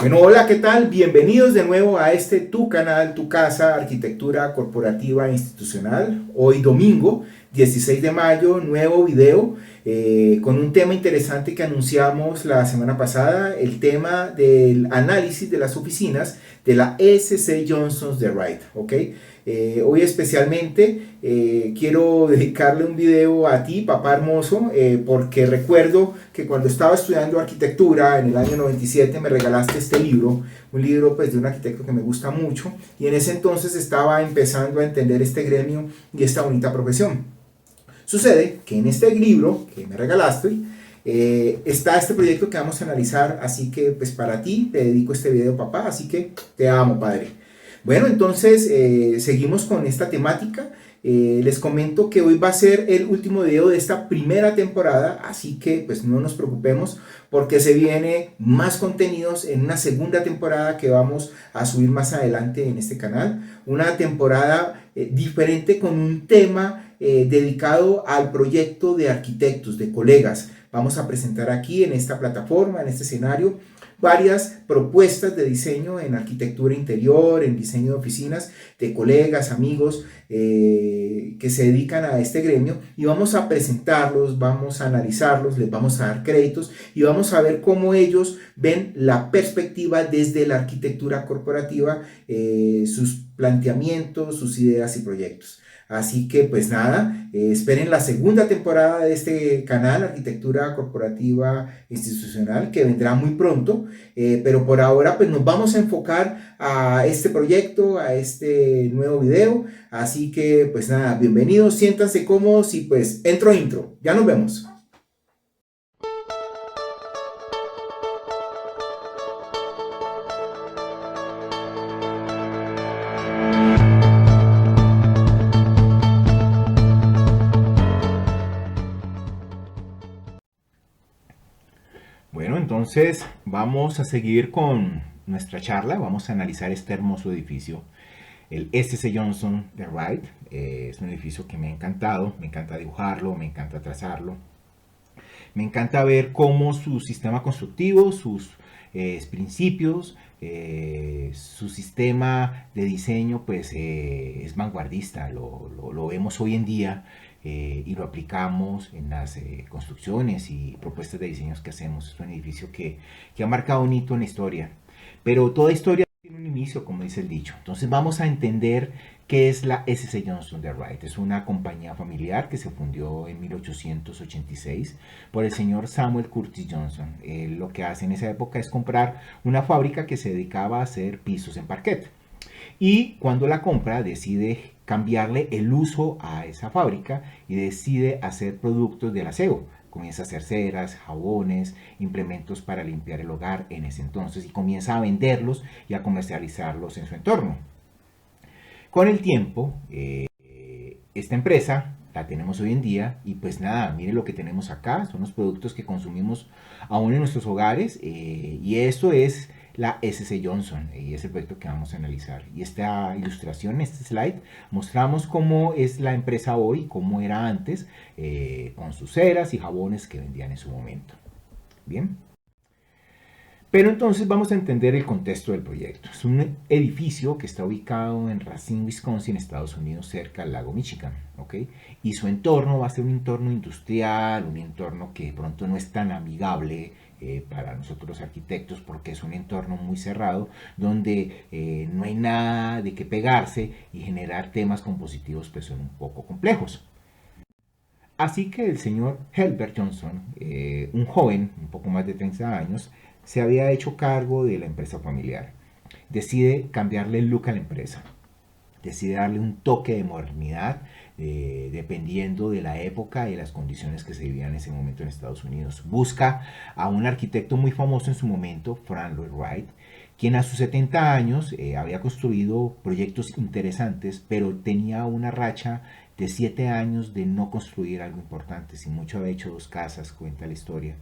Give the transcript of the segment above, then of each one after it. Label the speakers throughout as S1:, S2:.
S1: Bueno, hola, ¿qué tal? Bienvenidos de nuevo a este tu canal, tu casa, arquitectura corporativa e institucional. Hoy domingo, 16 de mayo, nuevo video con un tema interesante que anunciamos la semana pasada, el tema del análisis de las oficinas de la SC Johnson de Wright, ¿ok? Hoy especialmente quiero dedicarle un video a ti, papá hermoso, porque recuerdo que cuando estaba estudiando arquitectura en el año 97 me regalaste este libro, un libro pues de un arquitecto que me gusta mucho, y en ese entonces estaba empezando a entender este gremio y esta bonita profesión. Sucede que en este libro que me regalaste está este proyecto que vamos a analizar, así que pues para ti te dedico este video, papá, así que te amo, padre. Bueno, entonces seguimos con esta temática. Les comento que hoy va a ser el último video de esta primera temporada, así que pues no nos preocupemos porque se viene más contenidos en una segunda temporada que vamos a subir más adelante en este canal. Una temporada diferente con un tema dedicado al proyecto de arquitectos, de colegas. Vamos a presentar aquí en esta plataforma, en este escenario, varias propuestas de diseño en arquitectura interior, en diseño de oficinas, de colegas, amigos que se dedican a este gremio, y vamos a presentarlos, vamos a analizarlos, les vamos a dar créditos y vamos a ver cómo ellos ven la perspectiva desde la arquitectura corporativa, sus planteamientos, sus ideas y proyectos. Así que pues nada, esperen la segunda temporada de este canal, Arquitectura Corporativa Institucional, que vendrá muy pronto, pero por ahora pues nos vamos a enfocar a este proyecto, a este nuevo video. Así que pues nada, bienvenidos, siéntanse cómodos y pues intro, ya nos vemos. Bueno, entonces vamos a seguir con nuestra charla, vamos a analizar este hermoso edificio, el SC Johnson de Wright. Es un edificio que me ha encantado, me encanta dibujarlo, me encanta trazarlo, me encanta ver cómo su sistema constructivo, sus principios, su sistema de diseño pues es vanguardista, lo vemos hoy en día y lo aplicamos en las construcciones y propuestas de diseños que hacemos. Es un edificio que ha marcado un hito en la historia, pero toda historia tiene un inicio, como dice el dicho. Entonces vamos a entender qué es la SC Johnson de Wright. Es una compañía familiar que se fundió en 1886 por el señor Samuel Curtis Johnson. Lo que hace en esa época es comprar una fábrica que se dedicaba a hacer pisos en parquet. Y cuando la compra decide cambiarle el uso a esa fábrica y decide hacer productos del aseo. Comienza a hacer ceras, jabones, implementos para limpiar el hogar en ese entonces, y comienza a venderlos y a comercializarlos en su entorno. Con el tiempo, esta empresa la tenemos hoy en día y pues nada, mire lo que tenemos acá, son los productos que consumimos aún en nuestros hogares, y esto es la SC Johnson y es el proyecto que vamos a analizar. Y esta ilustración, este slide, mostramos cómo es la empresa hoy, cómo era antes, con sus ceras y jabones que vendían en su momento. Bien. Pero entonces vamos a entender el contexto del proyecto. Es un edificio que está ubicado en Racine, Wisconsin, Estados Unidos, cerca del lago Michigan, ¿ok? Y su entorno va a ser un entorno industrial, un entorno que de pronto no es tan amigable para nosotros los arquitectos, porque es un entorno muy cerrado, donde no hay nada de qué pegarse, y generar temas compositivos pues son un poco complejos. Así que el señor Herbert Johnson, un joven, un poco más de 30 años, se había hecho cargo de la empresa familiar. Decide cambiarle el look a la empresa, decide darle un toque de modernidad, dependiendo de la época y las condiciones que se vivían en ese momento en Estados Unidos. Busca a un arquitecto muy famoso en su momento, Frank Lloyd Wright, quien a sus 70 años había construido proyectos interesantes, pero tenía una racha de 7 años de no construir algo importante. Sin mucho había hecho 2 casas, cuenta la historia.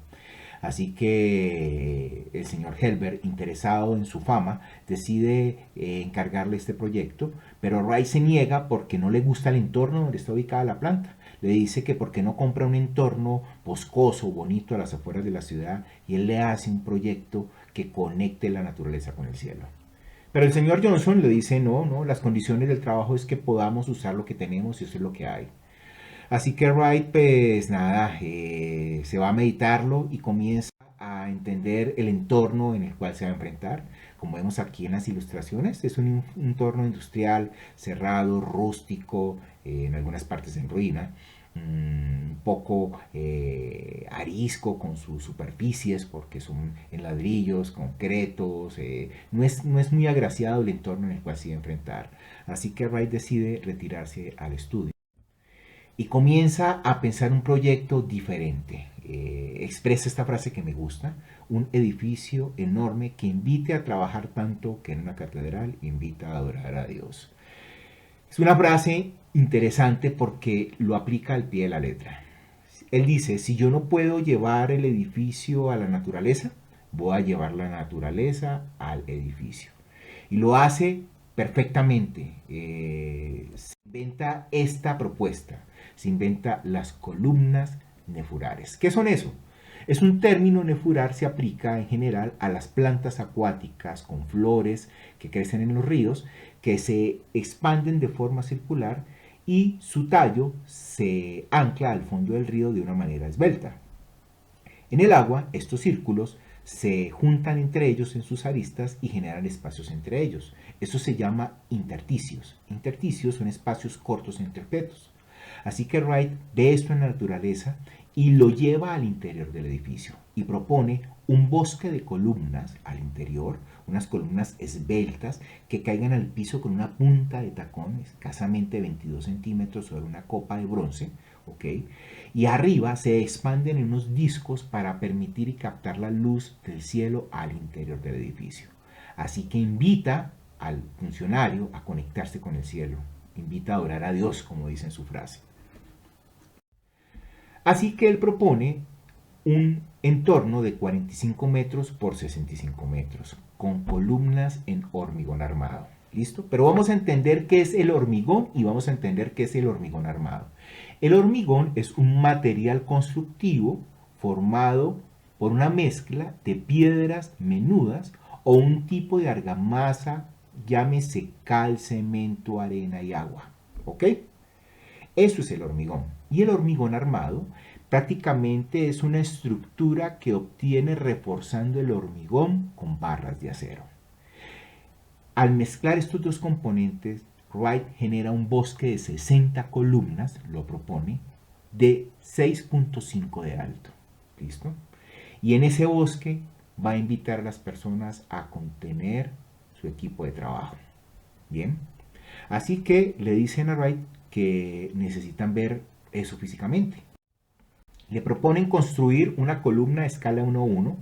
S1: Así que el señor Helber, interesado en su fama, decide encargarle este proyecto, pero Wright se niega porque no le gusta el entorno donde está ubicada la planta. Le dice que porque no compra un entorno boscoso, bonito a las afueras de la ciudad, y él le hace un proyecto que conecte la naturaleza con el cielo. Pero el señor Johnson le dice, no, no, las condiciones del trabajo es que podamos usar lo que tenemos y eso es lo que hay. Así que Wright, pues nada, se va a meditarlo y comienza a entender el entorno en el cual se va a enfrentar. Como vemos aquí en las ilustraciones, es un entorno industrial cerrado, rústico, en algunas partes en ruina, un poco arisco con sus superficies porque son en ladrillos, concretos, no es muy agraciado el entorno en el cual se va a enfrentar. Así que Wright decide retirarse al estudio y comienza a pensar un proyecto diferente. Expresa esta frase que me gusta: un edificio enorme que invite a trabajar tanto que en una catedral invita a adorar a Dios. Es una frase interesante porque lo aplica al pie de la letra. Él dice, si yo no puedo llevar el edificio a la naturaleza, voy a llevar la naturaleza al edificio. Y lo hace perfectamente. Se inventa esta propuesta. Se inventa las columnas nefurares. ¿Qué son eso? Es un término. Nefurar se aplica en general a las plantas acuáticas con flores que crecen en los ríos, que se expanden de forma circular y su tallo se ancla al fondo del río de una manera esbelta. En el agua, estos círculos se juntan entre ellos en sus aristas y generan espacios entre ellos. Eso se llama intersticios. Intersticios son espacios cortos entre objetos. Así que Wright ve esto en la naturaleza y lo lleva al interior del edificio y propone un bosque de columnas al interior, unas columnas esbeltas que caigan al piso con una punta de tacón escasamente 22 centímetros sobre una copa de bronce, ¿ok? Y arriba se expanden en unos discos para permitir y captar la luz del cielo al interior del edificio. Así que invita al funcionario a conectarse con el cielo, invita a adorar a Dios, como dice en su frase. Así que él propone un entorno de 45 metros por 65 metros, con columnas en hormigón armado. ¿Listo? Pero vamos a entender qué es el hormigón y vamos a entender qué es el hormigón armado. El hormigón es un material constructivo formado por una mezcla de piedras menudas o un tipo de argamasa, llámese cal, cemento, arena y agua. ¿Ok? Eso es el hormigón. Y el hormigón armado prácticamente es una estructura que obtiene reforzando el hormigón con barras de acero. Al mezclar estos dos componentes, Wright genera un bosque de 60 columnas, lo propone, de 6.5 de alto. ¿Listo? Y en ese bosque va a invitar a las personas a contener su equipo de trabajo. Bien. Así que le dicen a Wright que necesitan ver eso físicamente. Le proponen construir una columna a escala 1:1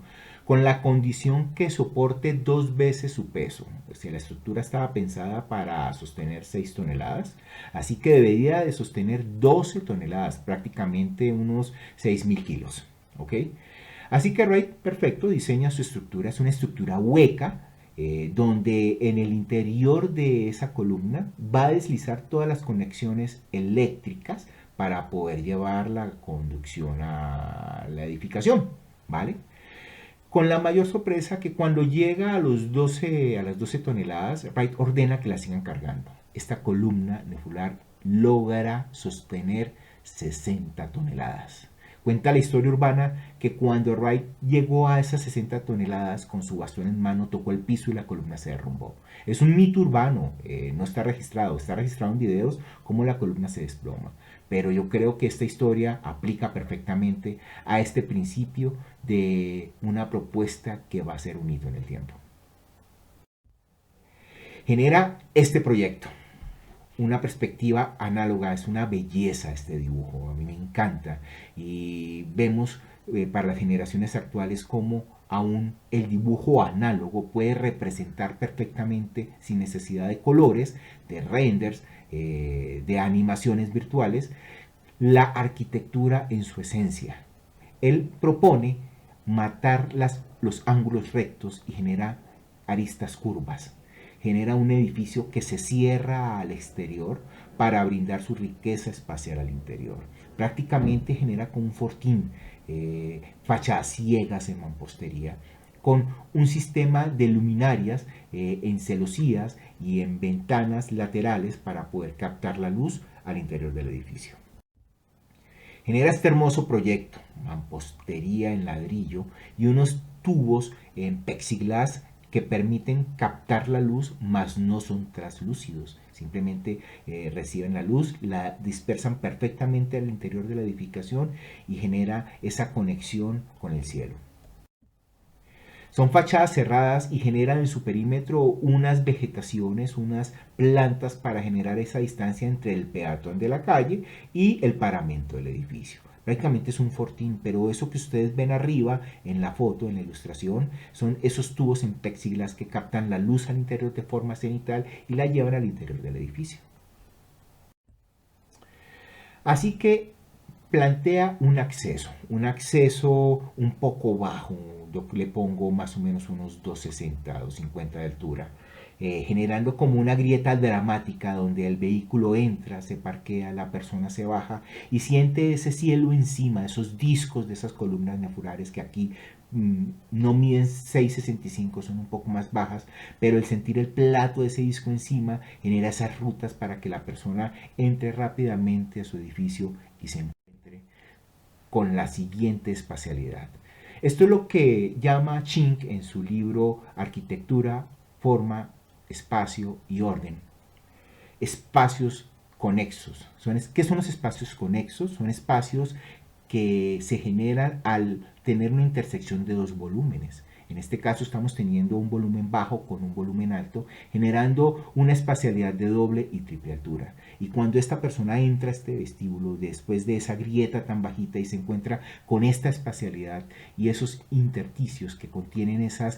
S1: con la condición que soporte 2 veces su peso. O sea, la estructura estaba pensada para sostener 6 toneladas, así que debería de sostener 12 toneladas, prácticamente unos 6.000 kilos. ¿Ok? Así que Wright, perfecto, diseña su estructura. Es una estructura hueca, donde en el interior de esa columna va a deslizar todas las conexiones eléctricas para poder llevar la conducción a la edificación, ¿vale? Con la mayor sorpresa que cuando llega a las 12 toneladas, Wright ordena que la sigan cargando. Esta columna nefular logra sostener 60 toneladas. Cuenta la historia urbana que cuando Wright llegó a esas 60 toneladas con su bastón en mano, tocó el piso y la columna se derrumbó. Es un mito urbano, no está registrado en videos cómo la columna se desploma. Pero yo creo que esta historia aplica perfectamente a este principio de una propuesta que va a ser un hito en el tiempo. Genera este proyecto una perspectiva análoga, es una belleza este dibujo, a mí me encanta y vemos para las generaciones actuales cómo aún el dibujo análogo puede representar perfectamente sin necesidad de colores, de renders, de animaciones virtuales, la arquitectura en su esencia. Él propone matar los ángulos rectos y genera aristas curvas. Genera un edificio que se cierra al exterior para brindar su riqueza espacial al interior. Prácticamente genera como un fortín, fachadas ciegas en mampostería, con un sistema de luminarias en celosías y en ventanas laterales para poder captar la luz al interior del edificio. Genera este hermoso proyecto, mampostería en ladrillo y unos tubos en plexiglas que permiten captar la luz, mas no son translúcidos. Simplemente reciben la luz, la dispersan perfectamente al interior de la edificación y genera esa conexión con el cielo. Son fachadas cerradas y generan en su perímetro unas vegetaciones, unas plantas para generar esa distancia entre el peatón de la calle y el paramento del edificio. Prácticamente es un fortín, pero eso que ustedes ven arriba en la foto, en la ilustración, son esos tubos en plexiglas que captan la luz al interior de forma cenital y la llevan al interior del edificio. Así que plantea un acceso un poco bajo, yo le pongo más o menos unos 260, 250 de altura, generando como una grieta dramática donde el vehículo entra, se parquea, la persona se baja y siente ese cielo encima, esos discos de esas columnas nefulares que aquí no miden 6,65, son un poco más bajas, pero el sentir el plato de ese disco encima genera esas rutas para que la persona entre rápidamente a su edificio y se encuentre con la siguiente espacialidad. Esto es lo que llama Chink en su libro Arquitectura, Forma, Espacio y Orden. Espacios conexos. ¿Qué son los espacios conexos? Son espacios que se generan al tener una intersección de dos volúmenes. En este caso estamos teniendo un volumen bajo con un volumen alto, generando una espacialidad de doble y triple altura. Y cuando esta persona entra a este vestíbulo, después de esa grieta tan bajita y se encuentra con esta espacialidad y esos intersticios que contienen esos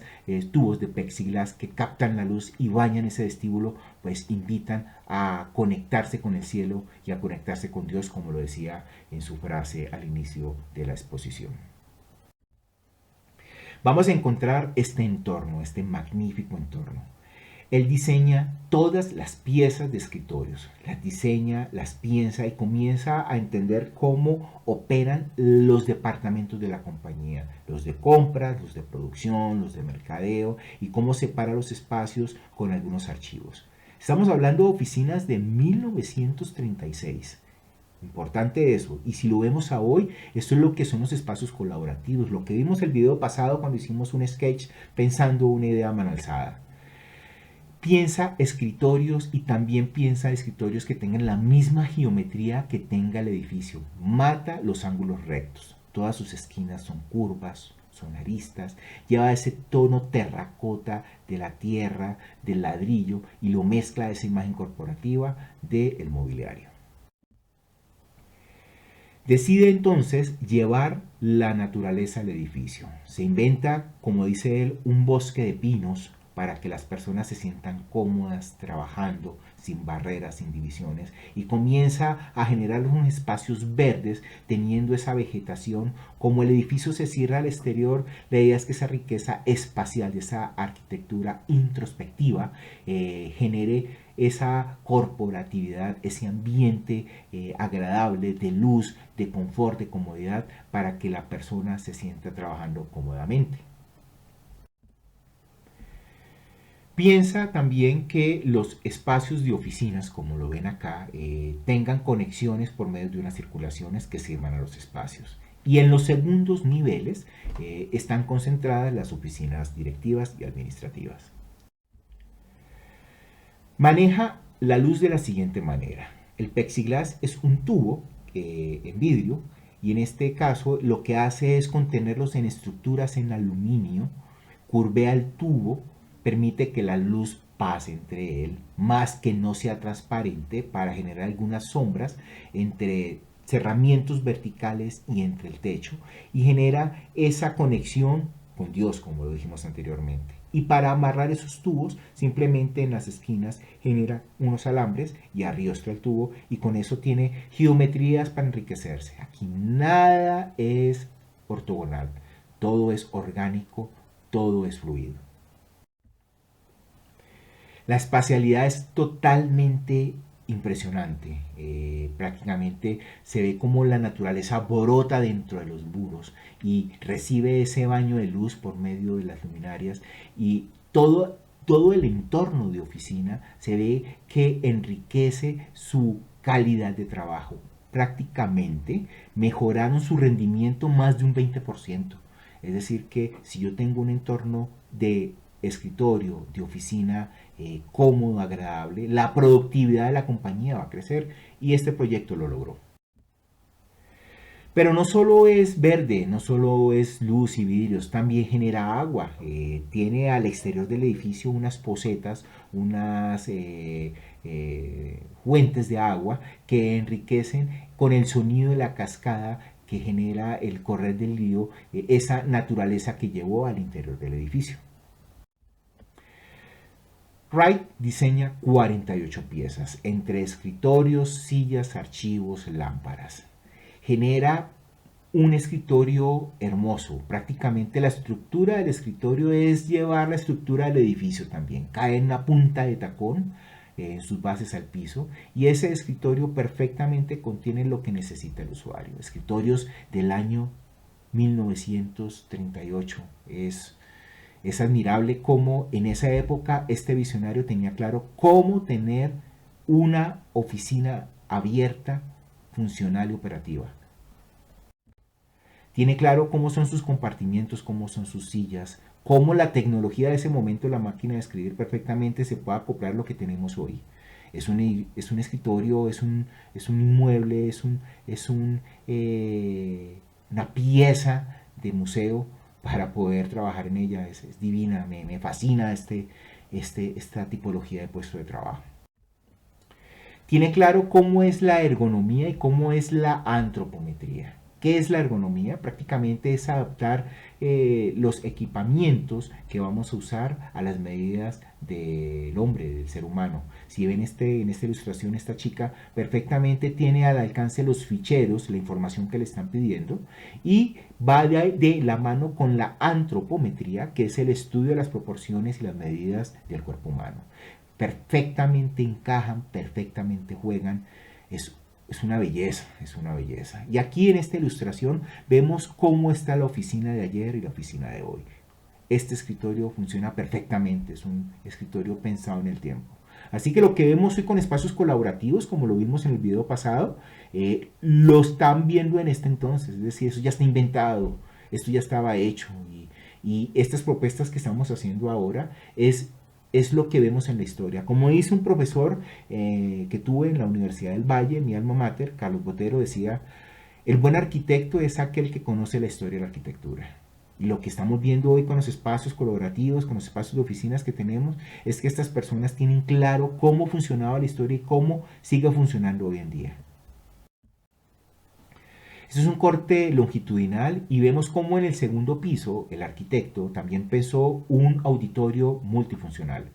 S1: tubos de plexiglas que captan la luz y bañan ese vestíbulo, pues invitan a conectarse con el cielo y a conectarse con Dios, como lo decía en su frase al inicio de la exposición. Vamos a encontrar este entorno, este magnífico entorno. Él diseña todas las piezas de escritorios, las diseña, las piensa y comienza a entender cómo operan los departamentos de la compañía, los de compras, los de producción, los de mercadeo y cómo separa los espacios con algunos archivos. Estamos hablando de oficinas de 1936. Importante eso. Y si lo vemos a hoy, esto es lo que son los espacios colaborativos, lo que vimos el video pasado cuando hicimos un sketch pensando una idea a mano alzada. Piensa escritorios y también piensa escritorios que tengan la misma geometría que tenga el edificio. Mata los ángulos rectos. Todas sus esquinas son curvas, son aristas. Lleva ese tono terracota de la tierra, del ladrillo y lo mezcla a esa imagen corporativa del mobiliario. Decide entonces llevar la naturaleza al edificio. Se inventa, como dice él, un bosque de pinos para que las personas se sientan cómodas trabajando sin barreras, sin divisiones, y comienza a generar unos espacios verdes teniendo esa vegetación. Como el edificio se cierra al exterior, la idea es que esa riqueza espacial, esa arquitectura introspectiva, genere esa corporatividad, ese ambiente agradable de luz, de confort, de comodidad, para que la persona se sienta trabajando cómodamente. Piensa también que los espacios de oficinas, como lo ven acá, tengan conexiones por medio de unas circulaciones que sirvan a los espacios. Y en los segundos niveles están concentradas las oficinas directivas y administrativas. Maneja la luz de la siguiente manera. El plexiglas es un tubo en vidrio y en este caso lo que hace es contenerlos en estructuras en aluminio, curvea el tubo, permite que la luz pase entre él, más que no sea transparente para generar algunas sombras entre cerramientos verticales y entre el techo y genera esa conexión con Dios, como lo dijimos anteriormente. Y para amarrar esos tubos, simplemente en las esquinas genera unos alambres y arriostra el tubo y con eso tiene geometrías para enriquecerse. Aquí nada es ortogonal, todo es orgánico, todo es fluido. La espacialidad es totalmente impresionante. Prácticamente se ve como la naturaleza brota dentro de los muros y recibe ese baño de luz por medio de las luminarias, y todo el entorno de oficina se ve que enriquece su calidad de trabajo. Prácticamente mejoraron su rendimiento más de un 20%. Es decir, que si yo tengo un entorno de escritorio, de oficina cómodo, agradable, la productividad de la compañía va a crecer, y este proyecto lo logró. Pero no solo es verde, no solo es luz y vidrios, también genera agua. Tiene al exterior del edificio unas pocetas, unas fuentes de agua que enriquecen con el sonido de la cascada que genera el correr del río, esa naturaleza que llevó al interior del edificio. Wright diseña 48 piezas, entre escritorios, sillas, archivos, lámparas. Genera un escritorio hermoso. Prácticamente la estructura del escritorio es llevar la estructura del edificio también. Cae en una punta de tacón en sus bases al piso, y ese escritorio perfectamente contiene lo que necesita el usuario. Escritorios del año 1938. Es admirable cómo en esa época este visionario tenía claro cómo tener una oficina abierta, funcional y operativa. Tiene claro cómo son sus compartimientos, cómo son sus sillas, cómo la tecnología de ese momento, la máquina de escribir perfectamente, se puede acoplar a lo que tenemos hoy. Es un escritorio, es un inmueble, una pieza de museo para poder trabajar en ella. Es divina, me fascina esta tipología de puesto de trabajo. Tiene claro cómo es la ergonomía y cómo es la antropometría. ¿Qué es la ergonomía? Prácticamente es adaptar los equipamientos que vamos a usar a las medidas del hombre, del ser humano. Si ven en esta ilustración, esta chica perfectamente tiene al alcance los ficheros, la información que le están pidiendo, y va de la mano con la antropometría, que es el estudio de las proporciones y las medidas del cuerpo humano. Perfectamente encajan, perfectamente juegan. Es una belleza, es una belleza. Y aquí en esta ilustración vemos cómo está la oficina de ayer y la oficina de hoy. Este escritorio funciona perfectamente, es un escritorio pensado en el tiempo. Así que lo que vemos hoy con espacios colaborativos, como lo vimos en el video pasado, lo están viendo en este entonces. Es decir, eso ya está inventado, esto ya estaba hecho. Y estas propuestas que estamos haciendo ahora es lo que vemos en la historia. Como dice un profesor que tuve en la Universidad del Valle, mi alma mater, Carlos Botero, decía: el buen arquitecto es aquel que conoce la historia de la arquitectura. Y lo que estamos viendo hoy con los espacios colaborativos, con los espacios de oficinas que tenemos, es que estas personas tienen claro cómo funcionaba la historia y cómo sigue funcionando hoy en día. Este es un corte longitudinal y vemos cómo en el segundo piso el arquitecto también pensó un auditorio multifuncional.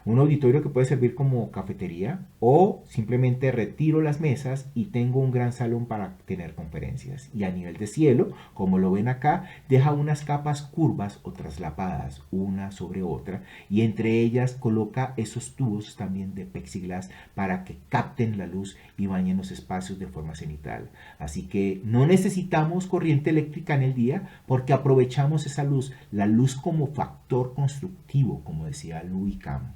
S1: Un auditorio que puede servir como cafetería, o simplemente retiro las mesas y tengo un gran salón para tener conferencias. Y a nivel de cielo, como lo ven acá, deja unas capas curvas o traslapadas una sobre otra, y entre ellas coloca esos tubos también de plexiglas para que capten la luz y bañen los espacios de forma cenital. Así que no necesitamos corriente eléctrica en el día porque aprovechamos esa luz, la luz como factor constructivo, como decía Louis Kahn.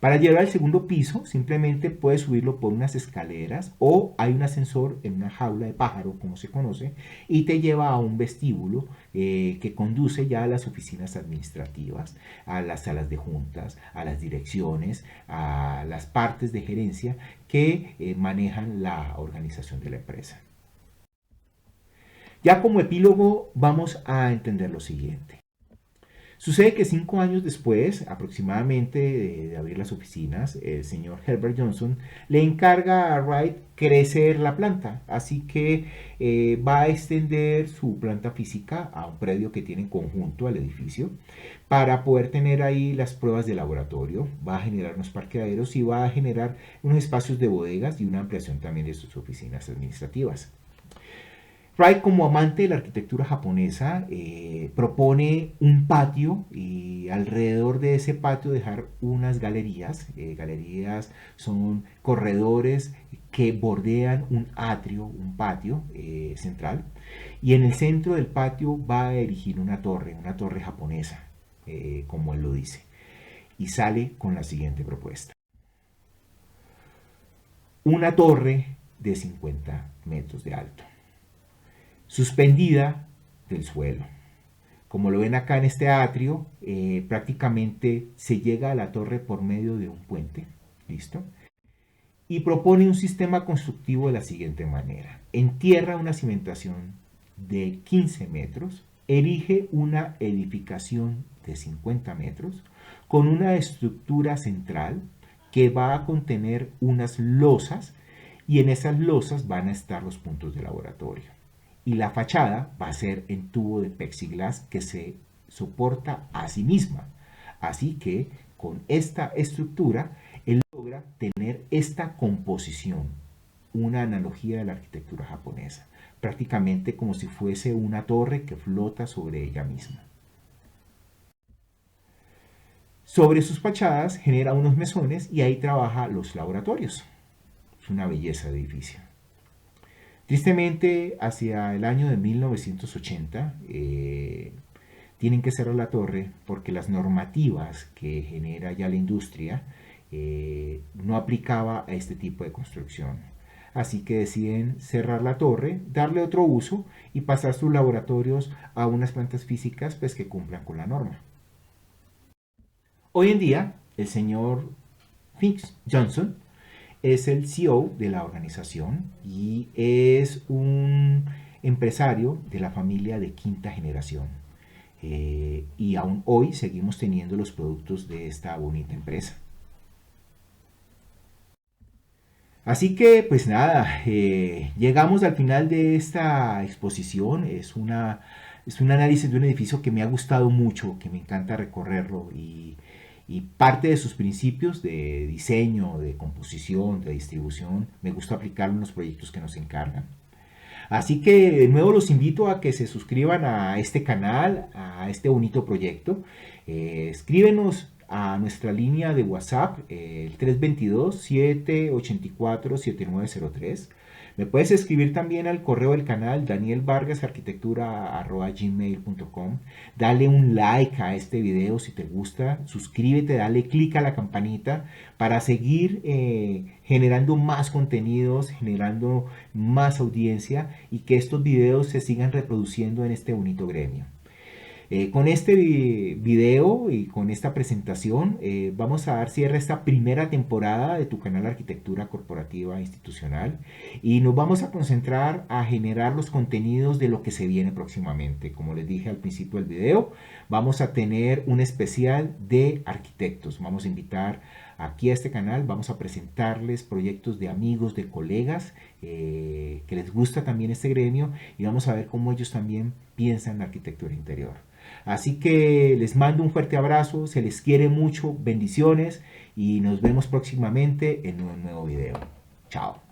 S1: Para llegar al segundo piso, simplemente puedes subirlo por unas escaleras, o hay un ascensor en una jaula de pájaro, como se conoce, y te lleva a un vestíbulo que conduce ya a las oficinas administrativas, a las salas de juntas, a las direcciones, a las partes de gerencia que manejan la organización de la empresa. Ya como epílogo vamos a entender lo siguiente. Sucede que 5 años después, aproximadamente, de abrir las oficinas, el señor Herbert Johnson le encarga a Wright crecer la planta. Así que va a extender su planta física a un predio que tiene en conjunto al edificio para poder tener ahí las pruebas de laboratorio. Va a generar unos parqueaderos y va a generar unos espacios de bodegas y una ampliación también de sus oficinas administrativas. Wright, como amante de la arquitectura japonesa, propone un patio y alrededor de ese patio dejar unas galerías. Galerías son corredores que bordean un atrio, un patio central. Y en el centro del patio va a erigir una torre japonesa, como él lo dice. Y sale con la siguiente propuesta. Una torre de 50 metros de alto, suspendida del suelo. Como lo ven acá en este atrio, prácticamente se llega a la torre por medio de un puente. ¿Listo? Y propone un sistema constructivo de la siguiente manera. Entierra una cimentación de 15 metros, erige una edificación de 50 metros con una estructura central que va a contener unas losas y en esas losas van a estar los puntos de laboratorio. Y la fachada va a ser en tubo de plexiglas que se soporta a sí misma. Así que con esta estructura él logra tener esta composición, una analogía de la arquitectura japonesa, prácticamente como si fuese una torre que flota sobre ella misma. Sobre sus fachadas genera unos mesones y ahí trabaja los laboratorios. Es una belleza de edificio. Tristemente, hacia el año de 1980, tienen que cerrar la torre porque las normativas que genera ya la industria no aplicaba a este tipo de construcción. Así que deciden cerrar la torre, darle otro uso y pasar sus laboratorios a unas plantas físicas pues, que cumplan con la norma. Hoy en día, el señor Fitz Johnson es el CEO de la organización y es un empresario de la familia de quinta generación. Y aún hoy seguimos teniendo los productos de esta bonita empresa. Así que, pues nada, llegamos al final de esta exposición. Es un análisis de un edificio que me ha gustado mucho, que me encanta recorrerlo y parte de sus principios de diseño, de composición, de distribución, me gusta aplicarlo en los proyectos que nos encargan. Así que de nuevo los invito a que se suscriban a este canal, a este bonito proyecto. Escríbenos a nuestra línea de WhatsApp, el 322-784-7903. Me puedes escribir también al correo del canal danielvargasarquitectura@gmail.com. Dale un like a este video si te gusta, suscríbete, dale click a la campanita para seguir generando más contenidos, generando más audiencia y que estos videos se sigan reproduciendo en este bonito gremio. Con este video y con esta presentación vamos a dar cierre a esta primera temporada de tu canal Arquitectura Corporativa Institucional y nos vamos a concentrar a generar los contenidos de lo que se viene próximamente. Como les dije al principio del video, vamos a tener un especial de arquitectos. Vamos a invitar aquí a este canal, vamos a presentarles proyectos de amigos, de colegas que les gusta también este gremio y vamos a ver cómo ellos también piensan en la arquitectura interior. Así que les mando un fuerte abrazo, se les quiere mucho, bendiciones y nos vemos próximamente en un nuevo video. Chao.